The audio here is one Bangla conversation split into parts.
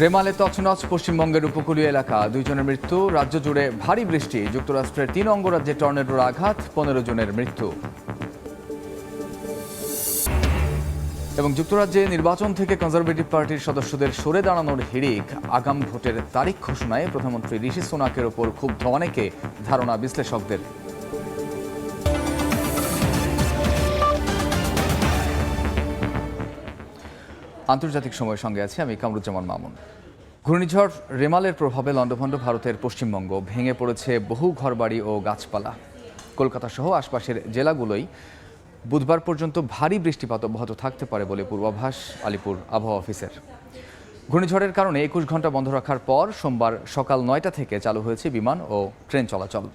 রেমালে তছনছ পশ্চিমবঙ্গের উপকূলীয় এলাকা, 2 জনের মৃত্যু। রাজ্য জুড়ে ভারী বৃষ্টি, যুক্তরাষ্ট্রের 3 অঙ্গরাজ্যে টর্নেডোর আঘাত, 15 জনের মৃত্যু। এবং যুক্তরাজ্যে নির্বাচন থেকে কনজারভেটিভ পার্টির সদস্যদের সরে দাঁড়ানোর হিড়িক, আগাম ভোটের তারিখ ঘোষণায় প্রধানমন্ত্রী ঋষি সুনাকের ওপর ক্ষুব্ধ অনেকে, ধারণা বিশ্লেষকদের। আন্তর্জাতিক সময়ের সঙ্গে আছে আমি কামরুজ্জামান মামুন। ঘূর্ণিঝড় রেমালের প্রভাবে লণ্ডভণ্ড ভারতের পশ্চিমবঙ্গ, ভেঙে পড়েছে বহু ঘরবাড়ি ও গাছপালা। কলকাতা সহ আশপাশের জেলাগুলোই বুধবার পর্যন্ত ভারী বৃষ্টিপাত অব্যাহত থাকতে পারে বলে পূর্বাভাস আলিপুর আবহাওয়া অফিসের। ঘূর্ণিঝড়ের কারণে 21 ঘন্টা বন্ধ রাখার পর সোমবার সকাল 9টা থেকে চালু হয়েছে বিমান ও ট্রেন চলাচল।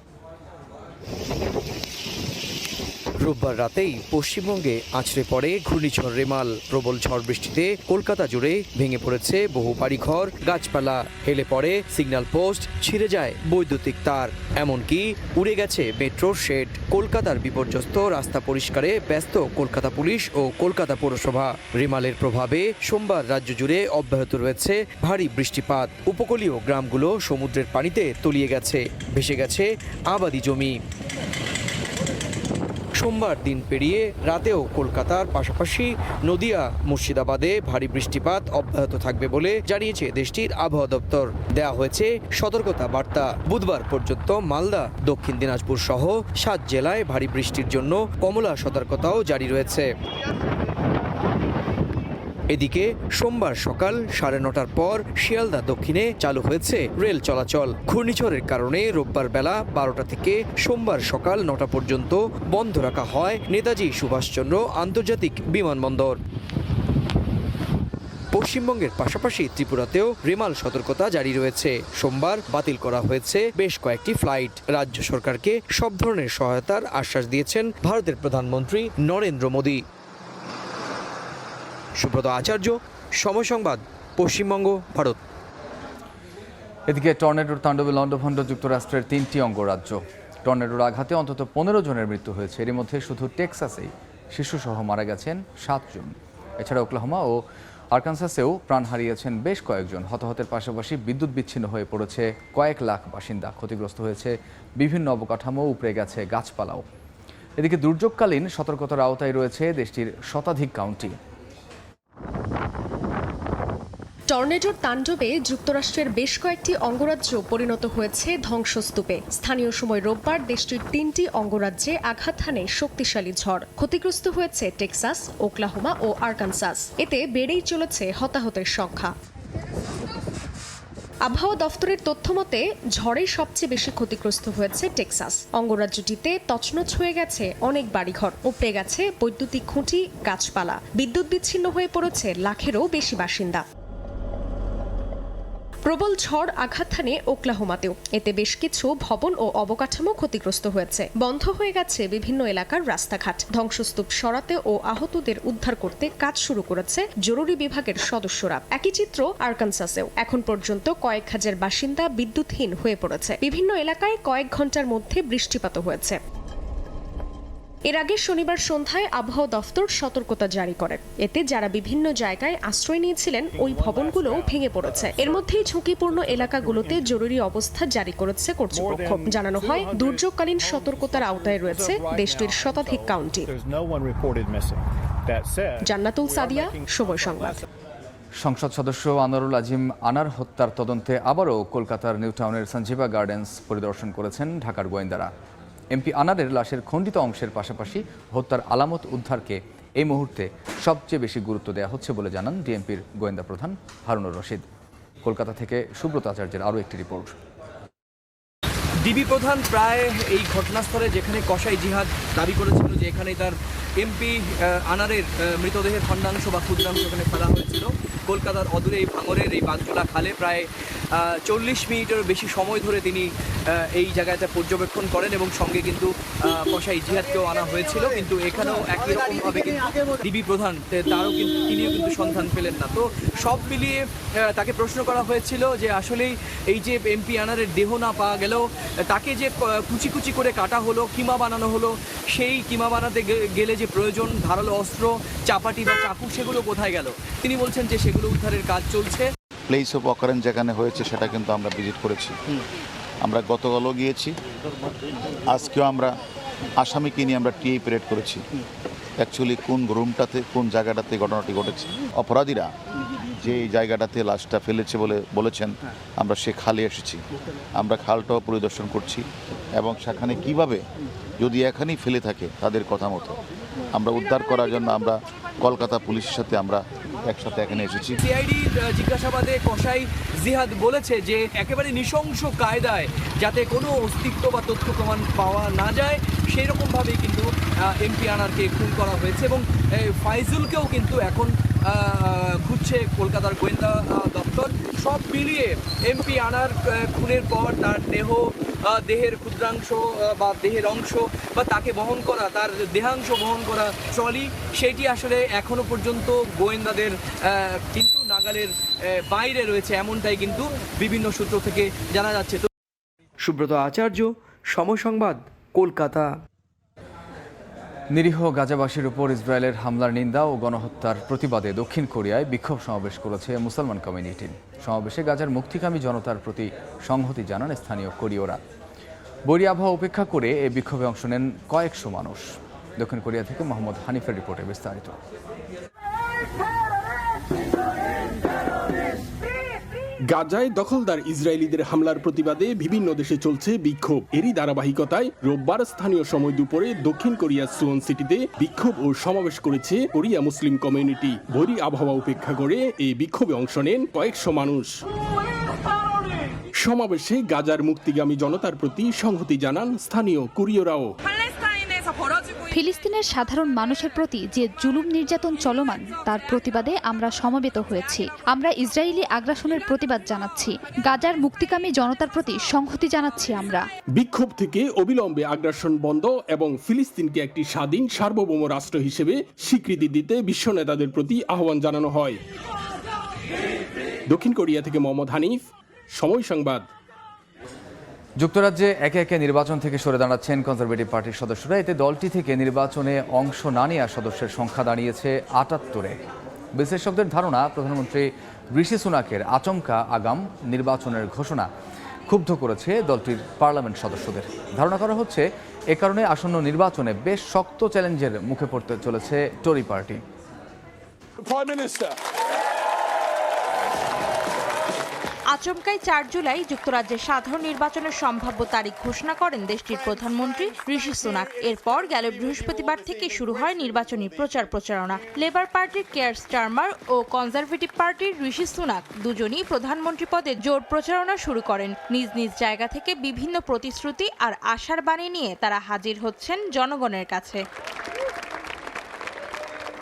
রোববার রাতেই পশ্চিমবঙ্গে আছড়ে পড়ে ঘূর্ণিঝড় রেমাল। প্রবল ঝড় বৃষ্টিতে কলকাতা জুড়ে ভেঙে পড়েছে বহু বাড়িঘর, গাছপালা, হেলে পড়ে সিগন্যাল পোস্ট, ছিঁড়ে যায় বৈদ্যুতিক তার, এমনকি উড়ে গেছে মেট্রোর শেড। কলকাতার বিপর্যস্ত রাস্তা পরিষ্কারে ব্যস্ত কলকাতা পুলিশ ও কলকাতা পৌরসভা। রেমালের প্রভাবে সোমবার রাজ্য জুড়ে অব্যাহত রয়েছে ভারী বৃষ্টিপাত। উপকূলীয় গ্রামগুলো সমুদ্রের পানিতে তলিয়ে গেছে, ভেসে গেছে আবাদি জমি। সোমবার দিন পেরিয়ে রাতেও কলকাতার পাশাপাশি নদিয়া, মুর্শিদাবাদে ভারী বৃষ্টিপাত অব্যাহত থাকবে বলে জানিয়েছে দেশটির আবহাওয়া দপ্তর। দেওয়া হয়েছে সতর্কতা বার্তা। বুধবার পর্যন্ত মালদা, দক্ষিণ দিনাজপুর সহ 7 জেলায় ভারী বৃষ্টির জন্য কমলা সতর্কতাও জারি রয়েছে। এদিকে সোমবার সকাল 9:30টার পর শিয়ালদা দক্ষিণে চালু হয়েছে রেল চলাচল। ঘূর্ণিঝড়ের কারণে রোববার বেলা 12টা থেকে সোমবার সকাল 9টা পর্যন্ত বন্ধ রাখা হয় নেতাজি সুভাষচন্দ্র আন্তর্জাতিক বিমানবন্দর। পশ্চিমবঙ্গের পাশাপাশি ত্রিপুরাতেও রেমাল সতর্কতা জারি রয়েছে। সোমবার বাতিল করা হয়েছে বেশ কয়েকটি ফ্লাইট। রাজ্য সরকারকে সব ধরনের সহায়তার আশ্বাস দিয়েছেন ভারতের প্রধানমন্ত্রী নরেন্দ্র মোদী। সুব্রত আচার্য, সময় সংবাদ, পশ্চিমবঙ্গ, ভারত। এদিকে টর্নেডোর তাণ্ডবে লণ্ডভণ্ড যুক্তরাষ্ট্রের 3টি অঙ্গরাজ্য। টর্নেডোর আঘাতে অন্তত 15 জনের মৃত্যু হয়েছে। এর মধ্যে শুধু টেক্সাসেই শিশুসহ মারা গেছেন 7 জন। এছাড়া ওকলাহোমা ও আরকানসাসেও প্রাণ হারিয়েছেন বেশ কয়েকজন। হতাহতের পাশাপাশি বিদ্যুৎ বিচ্ছিন্ন হয়ে পড়েছে কয়েক লাখ বাসিন্দা। ক্ষতিগ্রস্ত হয়েছে বিভিন্ন অবকাঠামো, উপড়ে গেছে গাছপালাও। এদিকে দুর্যোগকালীন সতর্কতার আওতায় রয়েছে দেশটির শতাধিক কাউন্টি। টর্নেডোর তাণ্ডবে যুক্তরাষ্ট্রের বেশ কয়েকটি অঙ্গরাজ্য পরিণত হয়েছে ধ্বংসস্তূপে। স্থানীয় সময় রোববার দেশটির 3টি অঙ্গরাজ্যে আঘাত হানে শক্তিশালী ঝড়। ক্ষতিগ্রস্ত হয়েছে টেক্সাস, ওকলাহোমা ও আরকানসাস। এতে বেড়েই চলেছে হতাহতের সংখ্যা। আবহাওয়া দফতরের তথ্য মতে ঝড়ে সবচেয়ে বেশি ক্ষতিগ্রস্ত হয়েছে টেক্সাস। অঙ্গরাজ্যটিতে তছনছ হয়ে গেছে অনেক বাড়িঘর, উপড়ে গেছে বৈদ্যুতিক খুঁটি, গাছপালা। বিদ্যুৎ বিচ্ছিন্ন হয়ে পড়েছে লাখেরও বেশি বাসিন্দা। প্রবল ঝড় আঘাত হানে ওকলাহোমাতেও। এতে বেশ কিছু ভবন ও অবকাঠামো ক্ষতিগ্রস্ত হয়েছে। বন্ধ হয়ে গেছে বিভিন্ন এলাকার রাস্তাঘাট। ধ্বংসস্তূপ সরাতে ও আহতদের উদ্ধার করতে কাজ শুরু করেছে জরুরি বিভাগের সদস্যরা। একই চিত্র আরকানসাসেও। এখন পর্যন্ত কয়েক হাজার বাসিন্দা বিদ্যুৎহীন হয়ে পড়েছে। বিভিন্ন এলাকায় কয়েক ঘন্টার মধ্যে বৃষ্টিপাত হয়েছে। এর আগে শনিবার সন্ধ্যায় আবহাওয়া দফতর সতর্কতা জারি করে। এতে যারা বিভিন্ন জায়গায় আশ্রয় নিয়েছিলেন ওই ভবনগুলো ভেঙে পড়েছে। এর মধ্যেই ঝুঁকিপূর্ণ এলাকাগুলোতে জরুরি অবস্থা জারি করেছে কর্তৃপক্ষ। জানানো হয় দুর্যোগকালীন সতর্কতার আওতায় রয়েছে দেশটির শতাধিক কাউন্টি। জান্নাতুল সাদিয়া, সময় সংবাদ। সংসদ সদস্য আনোয়ারুল আজিম আনার হত্যার তদন্তে আবারও কলকাতার নিউ টাউনের সঞ্জীবা গার্ডেন্স পরিদর্শন করেছেন ঢাকার গোয়েন্দারা। এমপি আনারের লাশের খণ্ডিত অংশের পাশাপাশি হত্যার আলামত উদ্ধারকে এই মুহূর্তে সবচেয়ে বেশি গুরুত্ব দেওয়া হচ্ছে বলে জানান ডিএমপির গোয়েন্দা প্রধান হারুনুর রশিদ। কলকাতা থেকে সুব্রত আচার্যের আরও একটি রিপোর্ট। ডিবি প্রধান প্রায় এই ঘটনাস্থলে যেখানে কসাই জিহাদ দাবি করেছিল যে এখানে তার এমপি আনারের মৃতদেহের খণ্ডাংশ বা ক্ষুদ্রাংশ এখানে ফেলা হয়েছিল, কলকাতার অদূরে এই ভাঙরের এই বাগজোলা খালে প্রায় 40 মিনিটেরও বেশি সময় ধরে তিনি এই জায়গাটা পর্যবেক্ষণ করেন এবং সঙ্গে কিন্তু কসাই জিহাদকেও আনা হয়েছিল। কিন্তু এখানেও একই রকমভাবে কিন্তু ডিবি প্রধান তিনিও কিন্তু সন্ধান পেলেন না। তো সব মিলিয়ে তাকে প্রশ্ন করা হয়েছিল যে আসলেই এই যে এমপি আনারের দেহ না পাওয়া গেলেও তাকে যে কুচি কুচি করে কাটা হলো, কিমা বানানো হলো, সেই কিমা বানাতে গেলে যে প্রয়োজন ধারালো অস্ত্র, চাপাটি বা চাকু, সেগুলো কোথায় গেল? তিনি বলছেন যে সেগুলো উদ্ধারের কাজ চলছে। প্লেস অফ অকারেন্স যেখানে হয়েছে সেটা কিন্তু আমরা ভিজিট করেছি। আমরা গতকালও গিয়েছি, আজকেও আমরা আসামিকে নিয়ে আমরা টিআই প্যারেড করেছি। অ্যাকচুয়ালি কোন রুমটাতে কোন জায়গাটাতে ঘটনাটি ঘটেছে, অপরাধীরা যে জায়গাটাতে লাশটা ফেলেছে বলে বলেছেন, আমরা সে খালে এসেছি, আমরা খালটাও পরিদর্শন করছি এবং সেখানে কিভাবে যদি এখানেই ফেলে থাকে তাদের কথা মতো আমরা উদ্ধার করার জন্য আমরা কলকাতা পুলিশের সাথে আমরা একসাথে এখানে এসেছি। সিআইডির জিজ্ঞাসাবাদে কসাই জিহাদ বলেছে যে একেবারে নৃশংস কায়দায় যাতে কোনো অস্তিত্ব বা তথ্য প্রমাণ পাওয়া না যায় সেই রকমভাবেই কিন্তু এমপি আনারকে খুন করা হয়েছে এবং ফাইজুলকেও কিন্তু এখন খুঁজছে কলকাতার গোয়েন্দা দপ্তর। সব মিলিয়ে এমপি আনার খুনের পর তার দেহের ক্ষুদ্রাংশ বা দেহের অংশ বা তাকে বহন করা, তার দেহাংশ বহন করা ট্রলি, সেটি আসলে এখনো পর্যন্ত গোয়েন্দাদের কিন্তু নাগালের বাইরে রয়েছে, এমনটাই কিন্তু বিভিন্ন সূত্র থেকে জানা যাচ্ছে। সুব্রত আচার্য, সময় সংবাদ, কলকাতা। নিরীহ গাজাবাসীর উপর ইসরায়েলের হামলার নিন্দা ও গণহত্যার প্রতিবাদে দক্ষিণ কোরিয়ায় বিক্ষোভ সমাবেশ করেছে মুসলমান কমিউনিটি। সমাবেশে গাজার মুক্তিকামী জনতার প্রতি সংহতি জানান স্থানীয় কোরীয়রা। বৈরী আবহাওয়া উপেক্ষা করে এই বিক্ষোভে অংশ নেন কয়েকশো মানুষ। দক্ষিণ কোরিয়া থেকে মোহাম্মদ হানিফের রিপোর্টে বিস্তারিত। গাজায় দখলদার ইসরায়েলিদের হামলার প্রতিবাদে বিভিন্ন দেশে চলছে বিক্ষোভ। এরই ধারাবাহিকতায় রোববার স্থানীয় সময় দুপুরে দক্ষিণ কোরিয়ার সুওন সিটিতে বিক্ষোভ ও সমাবেশ করেছে কোরিয়া মুসলিম কমিউনিটি। বৈরী আবহাওয়া উপেক্ষা করে এই বিক্ষোভে অংশ নেন কয়েকশো মানুষ। সমাবেশে গাজার মুক্তিগামী জনতার প্রতি সংহতি জানান স্থানীয় কোরীয়রাও। ফিলিস্তিনের সাধারণ মানুষের প্রতি যে জুলুম নির্যাতন চলমান তার প্রতিবাদে আমরা সমবেত হয়েছি। আমরা ইসরায়েলি আগ্রাসনের প্রতিবাদ জানাচ্ছি। গাজার মুক্তিকামী জনতার প্রতি সংহতি জানাচ্ছি আমরা। বিক্ষোভ থেকে অবিলম্বে আগ্রাসন বন্ধ এবং ফিলিস্তিনকে একটি স্বাধীন সার্বভৌম রাষ্ট্র হিসেবে স্বীকৃতি দিতে বিশ্ব নেতাদের প্রতি আহ্বান জানানো হয়। দক্ষিণ কোরিয়া থেকে মোহাম্মদ হানিফ, সময় সংবাদ। যুক্তরাজ্যে একে একে নির্বাচন থেকে সরে দাঁড়াচ্ছেন কনজারভেটিভ পার্টির সদস্যরা। এতে দলটি থেকে নির্বাচনে অংশ না নেওয়া সদস্যের সংখ্যা দাঁড়িয়েছে ৭৮-এ। বিশ্লেষকদের ধারণা, প্রধানমন্ত্রী ঋষি সুনাকের আচমকা আগাম নির্বাচনের ঘোষণা ক্ষুব্ধ করেছে দলটির পার্লামেন্ট সদস্যদের। ধারণা করা হচ্ছে এ কারণে আসন্ন নির্বাচনে বেশ শক্ত চ্যালেঞ্জের মুখে পড়তে চলেছে টরি পার্টি। আচমকাই ৪ জুলাই যুক্তরাজ্যের সাধারণ নির্বাচনের সম্ভাব্য তারিখ ঘোষণা করেন দেশটির প্রধানমন্ত্রী ঋষি সুনাক। এরপর গেল বৃহস্পতিবার থেকে শুরু হয় নির্বাচনী প্রচারণা। লেবার পার্টির কেয়ার স্টারমার ও কনজারভেটিভ পার্টির ঋষি সুনাক দুজনই প্রধানমন্ত্রী পদে জোর প্রচারণা শুরু করেন। নিজ নিজ জায়গা থেকে বিভিন্ন প্রতিশ্রুতি আর আশার বাণী নিয়ে তারা হাজির হচ্ছেন জনগণের কাছে।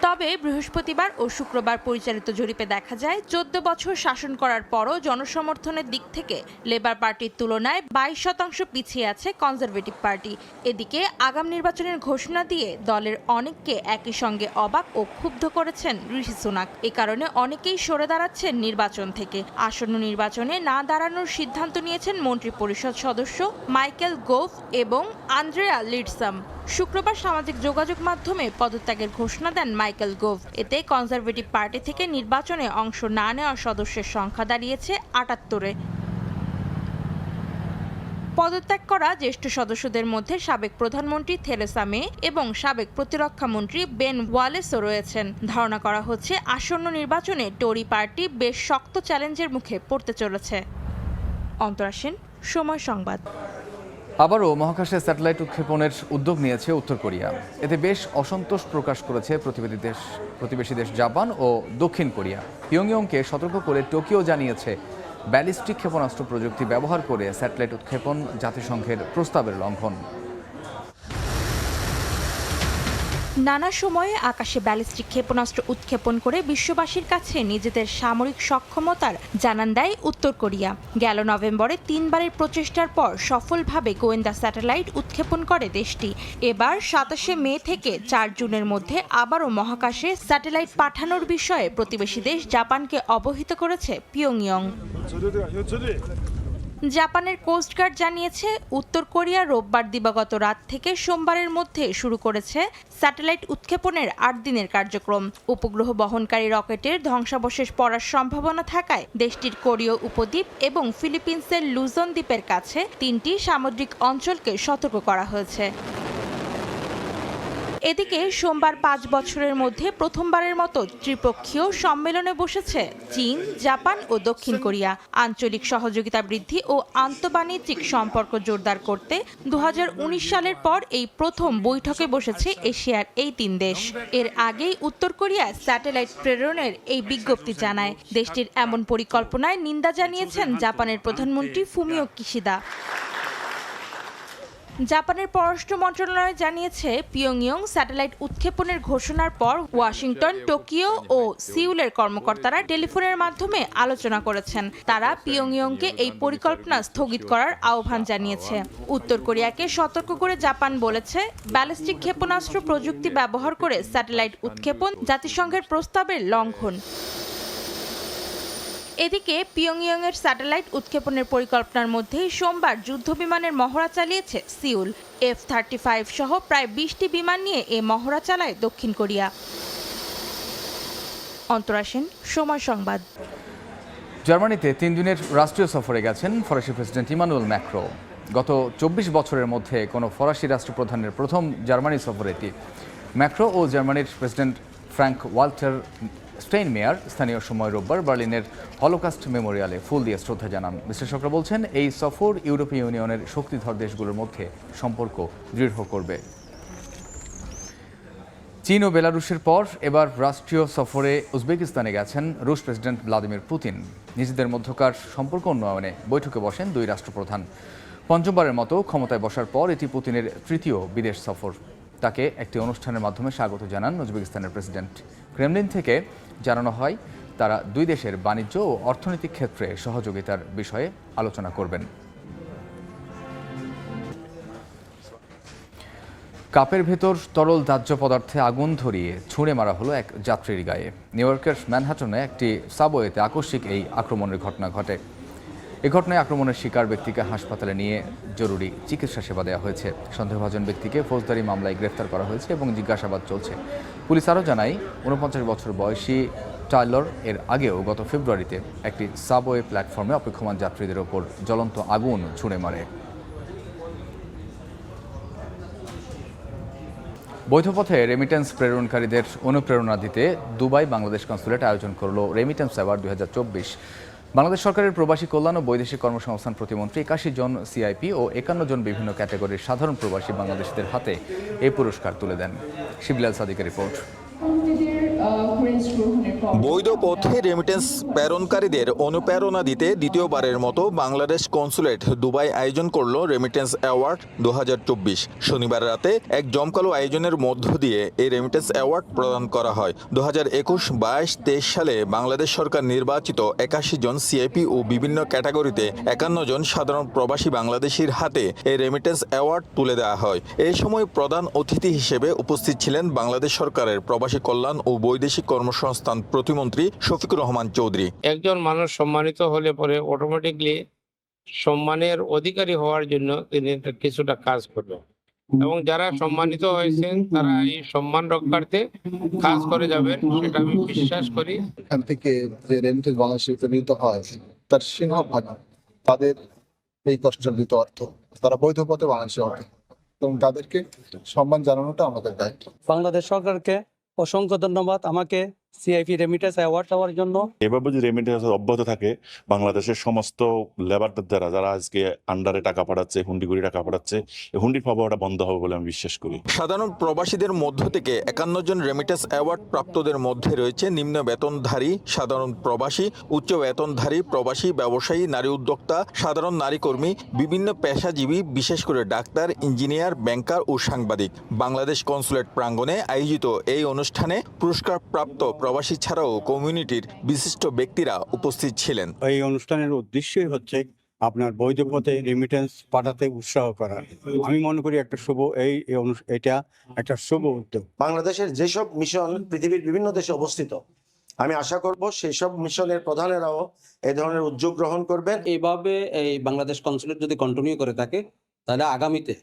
তবে বৃহস্পতিবার ও শুক্রবার পরিচালিত জরিপে দেখা যায় ১৪ বছর শাসন করার পরও জনসমর্থনের দিক থেকে লেবার পার্টির তুলনায় ২২% পিছিয়ে আছে কনজারভেটিভ পার্টি। এদিকে আগাম নির্বাচনের ঘোষণা দিয়ে দলের অনেককে একই সঙ্গে অবাক ও ক্ষুব্ধ করেছেন ঋষি সুনাক। এ কারণে অনেকেই সরে দাঁড়াচ্ছেন নির্বাচন থেকে। আসন্ন নির্বাচনে না দাঁড়ানোর সিদ্ধান্ত নিয়েছেন মন্ত্রী পরিষদ সদস্য মাইকেল গোভ এবং আন্দ্রেয়া লিডসাম। শুক্রবার সামাজিক যোগাযোগ মাধ্যমে পদত্যাগের ঘোষণা দেন মাইকেল গোভ। এতে কনজারভেটিভ পার্টি থেকে নির্বাচনে অংশ না নেওয়া সদস্যের সংখ্যা দাঁড়িয়েছে ৭৮-এ। পদত্যাগ করা জ্যেষ্ঠ সদস্যদের মধ্যে সাবেক প্রধানমন্ত্রী থেরেসা মে এবং সাবেক প্রতিরক্ষা মন্ত্রী বেন ওয়ালেসও রয়েছেন। ধারণা করা হচ্ছে আসন্ন নির্বাচনে টরি পার্টি বেশ শক্ত চ্যালেঞ্জের মুখে পড়তে চলেছে। অন্তরা সেন, সময় সংবাদ। আবারও মহাকাশে স্যাটেলাইট উৎক্ষেপণের উদ্যোগ নিয়েছে উত্তর কোরিয়া। এতে বেশ অসন্তোষ প্রকাশ করেছে প্রতিবেশী দেশ জাপান ও দক্ষিণ কোরিয়া। পিয়ংইয়ংকে সতর্ক করে টোকিও জানিয়েছে ব্যালিস্টিক ক্ষেপণাস্ত্র প্রযুক্তি ব্যবহার করে স্যাটেলাইট উৎক্ষেপণ জাতিসংঘের প্রস্তাবের লঙ্ঘন। নানা সময়ে আকাশে ব্যালিস্টিক ক্ষেপণাস্ত্র উৎক্ষেপণ করে বিশ্ববাসীর কাছে নিজেদের সামরিক সক্ষমতার জানান দেয় উত্তর কোরিয়া। গেল নভেম্বরে ৩ বারের প্রচেষ্টার পর সফলভাবে গোয়েন্দা স্যাটেলাইট উৎক্ষেপণ করে দেশটি। এবার ২৭শে মে থেকে ৪ জুনের মধ্যে আবারও মহাকাশে স্যাটেলাইট পাঠানোর বিষয়ে প্রতিবেশী দেশ জাপানকে অবহিত করেছে পিয়ংইয়ং। জাপানের কোস্টগার্ড জানিয়েছে উত্তর কোরিয়া রোববার দিবাগত রাত থেকে সোমবারের মধ্যে শুরু করেছে স্যাটেলাইট উৎক্ষেপণের ৮ দিনের কার্যক্রম। উপগ্রহ বহনকারী রকেটের ধ্বংসাবশেষ পড়ার সম্ভাবনা থাকায় দেশটির কোরীয় উপদ্বীপ এবং ফিলিপিন্সের লুজন দ্বীপের কাছে ৩টি সামুদ্রিক অঞ্চলকে সতর্ক করা হয়েছে। এদিকে সোমবার ৫ বছরের মধ্যে প্রথমবারের মতো ত্রিপক্ষীয় সম্মেলনে বসেছে চীন, জাপান ও দক্ষিণ কোরিয়া। আঞ্চলিক সহযোগিতা বৃদ্ধি ও আন্তঃবাণিজ্যিক সম্পর্ক জোরদার করতে ২০১৯ সালের পর এই প্রথম বৈঠকে বসেছে এশিয়ার এই ৩ দেশ। এর আগেই উত্তর কোরিয়া স্যাটেলাইট প্রেরণের এই বিজ্ঞপ্তি জানায়। দেশটির এমন পরিকল্পনায় নিন্দা জানিয়েছেন জাপানের প্রধানমন্ত্রী ফুমিও কিশিদা। জাপানের পররাষ্ট্র মন্ত্রণালয় জানিয়েছে পিয়ংইয়ং স্যাটেলাইট উৎক্ষেপণের ঘোষণার পর ওয়াশিংটন, টোকিও ও সিউলের কর্মকর্তারা টেলিফোনের মাধ্যমে আলোচনা করেছেন। তারা পিয়ংইয়ংকে এই পরিকল্পনা স্থগিত করার আহ্বান জানিয়েছে। উত্তর কোরিয়াকে সতর্ক করে জাপান বলেছে, ব্যালিস্টিক ক্ষেপণাস্ত্র প্রযুক্তি ব্যবহার করে স্যাটেলাইট উৎক্ষেপণ জাতিসংঘের প্রস্তাবের লঙ্ঘন। এদিকে পিয়ংইয়ংয়ের স্যাটেলাইট উৎক্ষেপণের পরিকল্পনার মধ্যেই সোমবার যুদ্ধবিমানের মহড়া চালিয়েছে সিউল। F-35 সহ প্রায় ২০টি বিমান নিয়ে এ মহড়া চালায় দক্ষিণ কোরিয়া। অন্তরা সেন, সময় সংবাদ। জার্মানিতে ৩ দিনের রাষ্ট্রীয় সফরে গেছেন ফরাসি প্রেসিডেন্ট ইমানুয়েল ম্যাক্রো। গত ২৪ বছরের মধ্যে কোনো ফরাসি রাষ্ট্রপ্রধানের প্রথম জার্মানি সফর এটি। ম্যাক্রো ও জার্মানির প্রেসিডেন্ট ফ্রাঙ্ক ওয়াল্টার স্টেইনমেয়ার স্থানীয় সময় রোববার বার্লিনের হলোকাস্ট মেমোরিয়ালে ফুল দিয়ে শ্রদ্ধা জানান। বিশ্লেষকরা বলছেন, এই সফর ইউরোপীয় ইউনিয়নের শক্তিধর দেশগুলোর মধ্যে সম্পর্ক দৃঢ় করবে। চীন ও বেলারুশের পর এবার রাষ্ট্রীয় সফরে উজবেকিস্তানে গেছেন রুশ প্রেসিডেন্ট ভ্লাদিমির পুতিন। নিজেদের মধ্যকার সম্পর্ক উন্নয়নে বৈঠকে বসেন দুই রাষ্ট্রপ্রধান। পঞ্চমবারের মতো ক্ষমতায় বসার পর এটি পুতিনের তৃতীয় বিদেশ সফর। তাকে একটি অনুষ্ঠানের মাধ্যমে স্বাগত জানান উজবেকিস্তানের প্রেসিডেন্ট। ক্রেমলিন থেকে জানানো হয়, তারা দুই দেশের বাণিজ্য ও অর্থনৈতিক ক্ষেত্রে সহযোগিতার বিষয়ে আলোচনা করবেন। কাপের ভেতর তরল দাহ্য পদার্থে আগুন ধরিয়ে ছুঁড়ে মারা হলো এক যাত্রীর গায়ে। নিউ ইয়র্কের ম্যানহাটনে একটি সাবওয়েতে আকস্মিক এই আক্রমণের ঘটনা ঘটে। এ ঘটনায় আক্রমণের শিকার ব্যক্তিকে হাসপাতালে নিয়ে জরুরি চিকিৎসা সেবা দেওয়া হয়েছে। সন্দেহভাজন ব্যক্তিকে ফৌজদারি মামলায় গ্রেফতার করা হয়েছে এবং জিজ্ঞাসাবাদ চলছে। পুলিশ আরও জানায়, ৪৯ বছর বয়সী টাইলর এর আগেও গত ফেব্রুয়ারিতে একটি সাবওয়ে প্ল্যাটফর্মে অপেক্ষমান যাত্রীদের ওপর জ্বলন্ত আগুন ছুঁড়ে মারে। বৈধ পথে রেমিটেন্স প্রেরণকারীদের অনুপ্রেরণা দিতে দুবাই বাংলাদেশ কনসুলেট আয়োজন করল রেমিটেন্স অ্যাওয়ার্ড ২০২৪। বাংলাদেশ সরকারের প্রবাসী কল্যাণ ও বৈদেশিক কর্মসংস্থান প্রতিমন্ত্রী ৮১ জন সিআইপি ও ৫১ জন বিভিন্ন ক্যাটাগরির সাধারণ প্রবাসী বাংলাদেশিদের হাতে এই পুরস্কার তুলে দেন। শিবলাল সাদিকের রিপোর্ট। বৈধ পথে রেমিটেন্স প্রেরণকারীদের অনুপ্রেরণা দিতে দ্বিতীয়বারের মতো বাংলাদেশ কনসুলেট দুবাই আয়োজন করল রেমিটেন্স অ্যাওয়ার্ড ২০২৪। শনিবার রাতে এক জমকালো আয়োজনের মধ্য দিয়ে এই রেমিটেন্স অ্যাওয়ার্ড প্রদান করা হয়। ২০২১, ২২, ২৩ সালে বাংলাদেশ সরকার নির্বাচিত ৮১ জন সিআইপি ও বিভিন্ন ক্যাটাগরিতে ৫১ জন সাধারণ প্রবাসী বাংলাদেশির হাতে এই রেমিটেন্স অ্যাওয়ার্ড তুলে দেওয়া হয়। এই সময় প্রধান অতিথি হিসেবে উপস্থিত ছিলেন বাংলাদেশ সরকারের প্রবাসী কল্যাণ ও বৈদেশিক কর্মসংস্থান প্রতিমন্ত্রী শফিকুর রহমান চৌধুরী। একজন মানুষ সম্মানিত হলে পরে অটোমেটিকলি সম্মানের অধিকারী হওয়ার জন্য তিনি কিছুটা কাজ করবেন এবং যারা সম্মানিত হয়েছেন তারা এই সম্মান রক্ষার্থে কাজ করে যাবেন, সেটা আমি বিশ্বাস করি। এখান থেকে যে রেমিটেন্স বাংলাদেশে প্রেরিত হয় তার সিংহভাগ তাদের এই কষ্টার্জিত অর্থ, তারা বৈধ পথে বাংলাদেশে অর্থ, এবং তাদেরকে সম্মান জানানোটা আমাদের দায়িত্ব। বাংলাদেশ সরকারকে অসংখ্য ধন্যবাদ আমাকে সিআইপি রেমিটেন্স অ্যাওয়ার্ড দেওয়ার জন্য। এভাবে যদি রেমিটেন্স অব্যাহত থাকে, বাংলাদেশের সমস্ত লেবারদের দ্বারা যারা আজকে আন্ডারে টাকা পাঠাচ্ছে, হুন্ডি করে টাকা পাঠাচ্ছে, এই হুন্ডির প্রভাবটা বন্ধ হবে বলে আমি বিশ্বাস করি। সাধারণ প্রবাসীদের মধ্য থেকে ৫১ জন রেমিটেন্স অ্যাওয়ার্ড প্রাপ্তদের মধ্যে রয়েছে নিম্ন বেতনধারী সাধারণ প্রবাসী, উচ্চ বেতনধারী প্রবাসী, ব্যবসায়ী, নারী উদ্যোক্তা, সাধারণ নারী কর্মী, বিভিন্ন পেশাজীবী, বিশেষ করে ডাক্তার, ইঞ্জিনিয়ার, ব্যাংকার ও সাংবাদিক। বাংলাদেশ কনসুলেট প্রাঙ্গণে আয়োজিত এই অনুষ্ঠানে পুরস্কার প্রাপ্ত প্রবাসী ছাড়াও কমিউনিটির বিশিষ্ট ব্যক্তিরা উপস্থিত ছিলেন। এই অনুষ্ঠানের উদ্দেশ্যই হচ্ছে আপনার বৈধ পথে রেমিটেন্স পাঠাতে উৎসাহ করা। আমি মনে করি একটা শুভ এটা একটা শুভ উদ্যোগ। বাংলাদেশের যেসব মিশন পৃথিবীর বিভিন্ন দেশে অবস্থিত, আমি আশা করব সেই সব মিশনের প্রধানেরাও এই ধরনের উদ্যোগ গ্রহণ করবেন। এইভাবে এই বাংলাদেশ কনসুলেট যদি কন্টিনিউ করে থাকে তাহলে আগামীতে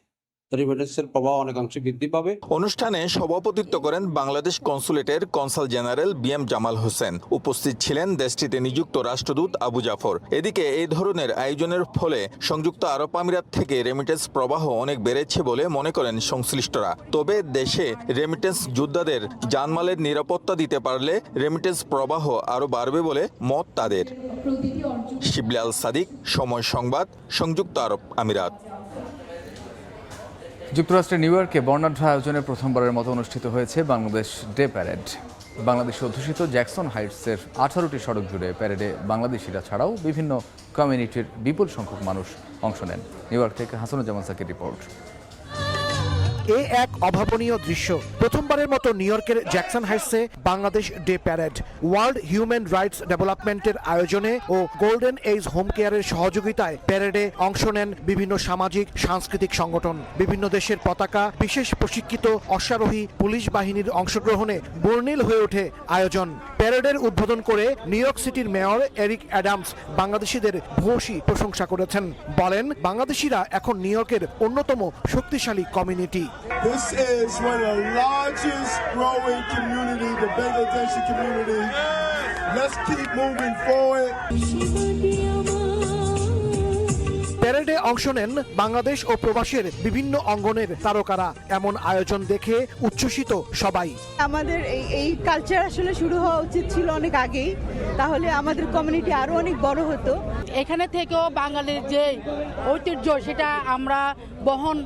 রেমিটেন্সের প্রভাব অনেকাংশে বৃদ্ধি পাবে। অনুষ্ঠানে সভাপতিত্ব করেন বাংলাদেশ কনসুলেটের consul general BM Jamal Hossain. উপস্থিত ছিলেন দেশটিতে নিযুক্ত রাষ্ট্রদূত আবু জাফর। এদিকে এই ধরনের আয়োজনের ফলে সংযুক্ত আরব আমিরাত থেকে রেমিটেন্স প্রবাহ অনেক বেড়েছে বলে মনে করেন সংশ্লিষ্টরা। তবে দেশে রেমিটেন্স যোদ্ধাদের জানমালের নিরাপত্তা দিতে পারলে রেমিটেন্স প্রবাহ আরও বাড়বে বলে মত তাদের। শিবলি আল সাদিক, সময় সংবাদ, সংযুক্ত আরব আমিরাত। যুক্তরাষ্ট্রের নিউ ইয়র্কে বর্ণাঢ্য আয়োজনে প্রথমবারের মতো অনুষ্ঠিত হয়েছে বাংলাদেশ ডে প্যারেড। বাংলাদেশ অধ্যুষিত জ্যাকসন হাইটসের 18টি সড়ক জুড়ে প্যারেডে বাংলাদেশিরা ছাড়াও বিভিন্ন কমিউনিটির বিপুল সংখ্যক মানুষ অংশ নেন। নিউ ইয়র্ক থেকে হাসানুজ্জামান সাকির রিপোর্ট। এ এক অভাবনীয় দৃশ্য। প্রথমবারের মতো নিউ ইয়র্কের জ্যাকসন হাইটসে Bangladesh day parade world human rights ডেভেলপমেন্টের আয়োজনে ও গোল্ডেন এজ হোম কেয়ারের সহযোগিতায় প্যারেডে অংশ নেন বিভিন্ন সামাজিক সাংস্কৃতিক সংগঠন। বিভিন্ন দেশের পতাকা, বিশেষ প্রশিক্ষিত অশ্বারোহী পুলিশ বাহিনীর অংশগ্রহণে বর্ণিল হয়ে ওঠে আয়োজন। প্যারেডের উদ্বোধন করে নিউ ইয়র্ক সিটির মেয়র এরিক অ্যাডামস বাংলাদেশিদের ভূয়সী প্রশংসা করেছেন। বলেন, বাংলাদেশিরা এখন নিউ ইয়র্কের অন্যতম শক্তিশালী community. This is one of the largest growing community, the Bangladeshi community. Let's keep moving forward. প্যারেডে অংশ নেন বাংলাদেশ ও প্রবাসের বিভিন্ন অঙ্গনের তারকারা। এমন আয়োজন দেখে উচ্ছ্বসিত সবাই। আমাদের এই কালচার আসলে শুরু হওয়া উচিত ছিল অনেক আগেই, তাহলে আমাদের কমিউনিটি আরো অনেক বড় হতো। এখানে থেকেও বাঙালির যে ঐতিহ্য সেটা আমরা বহন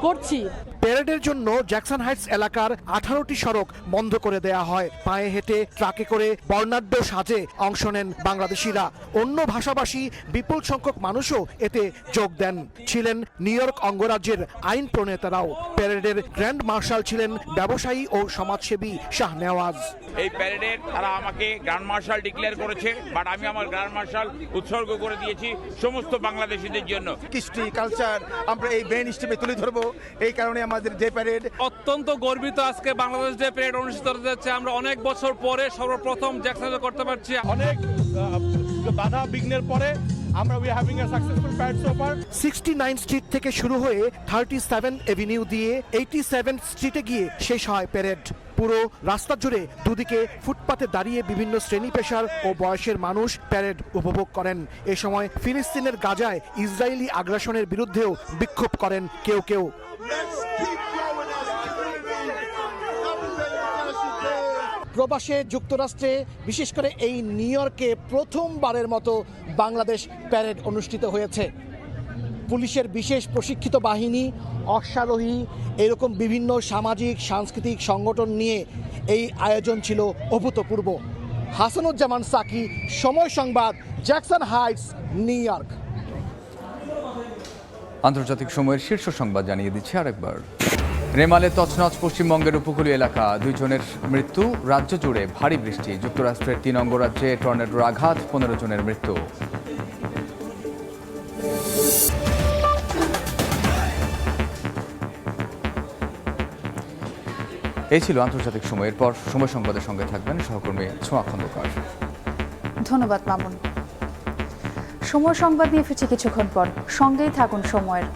করছি। প্যারেডের জন্য জ্যাকসন হাইটস এলাকার 18টি সড়ক বন্ধ করে দেয়া হয়। পায়ে হেঁটে ট্রাকে করে বর্ণাঢ্য সাজে অংশ নেন বাংলাদেশিরা। অন্য ভাষাভাষী বিপুল সংখ্যক মানুষও এতে যোগ দেন। ছিলেন নিউ ইয়র্ক অঙ্গরাজ্যের আইন প্রণেতারাও। প্যারেডের গ্র্যান্ড মার্শাল ছিলেন ব্যবসায়ী ও সমাজসেবী শাহ নেওয়াজ। এই প্যারেডের তারা আমাকে গ্র্যান্ড মার্শাল ডিক্লেয়ার করেছে, বাট আমি আমার গ্র্যান্ড মার্শাল উৎসর্গ করে দিয়েছি সমস্ত বাংলাদেশিদের জন্য। কৃষ্টি কালচার আমরা এই মেইন স্ট্রিমে তুলে ধরবো, এই কারণে আমাদের ডে প্যারেড। অত্যন্ত গর্বিত আজকে বাংলাদেশ ডে প্যারেড অনুষ্ঠিত হতে যাচ্ছে। আমরা অনেক বছর পরে সর্বপ্রথম জ্যাকসনে করতে পারছি। অনেক বাধা বিঘ্নের পরে আমরা we having a successful parade so far. 69 street থেকে শুরু হয়ে 37 এভিনিউ দিয়ে 87 স্ট্রিটে গিয়ে শেষ হয় প্যারেড। পুরো রাস্তা জুড়ে দুদিকে ফুটপাতে দাঁড়িয়ে বিভিন্ন শ্রেণী পেশার ও বয়সের মানুষ প্যারেড উপভোগ করেন। এ সময় ফিলিস্তিনের গাজায় ইসরায়েলি আগ্রাসনের বিরুদ্ধেও বিক্ষোভ করেন কেউ কেউ। প্রবাসে যুক্তরাষ্ট্রে বিশেষ করে এই নিউ ইয়র্কে প্রথমবারের মতো বাংলাদেশ প্যারেড অনুষ্ঠিত হয়েছে। পুলিশের বিশেষ প্রশিক্ষিত বাহিনী, অশ্বারোহী, এরকম বিভিন্ন সামাজিক সাংস্কৃতিক সংগঠন নিয়ে এই আয়োজন ছিল অভূতপূর্ব। হাসানুজ্জামান সাকি, সময় সংবাদ, জ্যাকসন হাইটস, নিউ ইয়র্ক। আন্তর্জাতিক সময়ের শীর্ষ সংবাদ জানিয়ে দিচ্ছে আরেকবার। রেমালে তছনছ পশ্চিমবঙ্গের উপকূলীয় এলাকা, 2 জনের মৃত্যু। রাজ্য জুড়ে ভারী বৃষ্টি। যুক্তরাষ্ট্রের 3 অঙ্গরাজ্যে টর্নেডোর আঘাত, 15 জনের মৃত্যু। এই ছিল আন্তর্জাতিক সময়ের পর সময় সংবাদের সঙ্গে থাকবেন সহকর্মী ছোঁয়া খন্দকার। ধন্যবাদ মামুন। সময় সংবাদ নিয়ে ফিরছি কিছুক্ষণ পর, সঙ্গেই থাকুন সময়ের।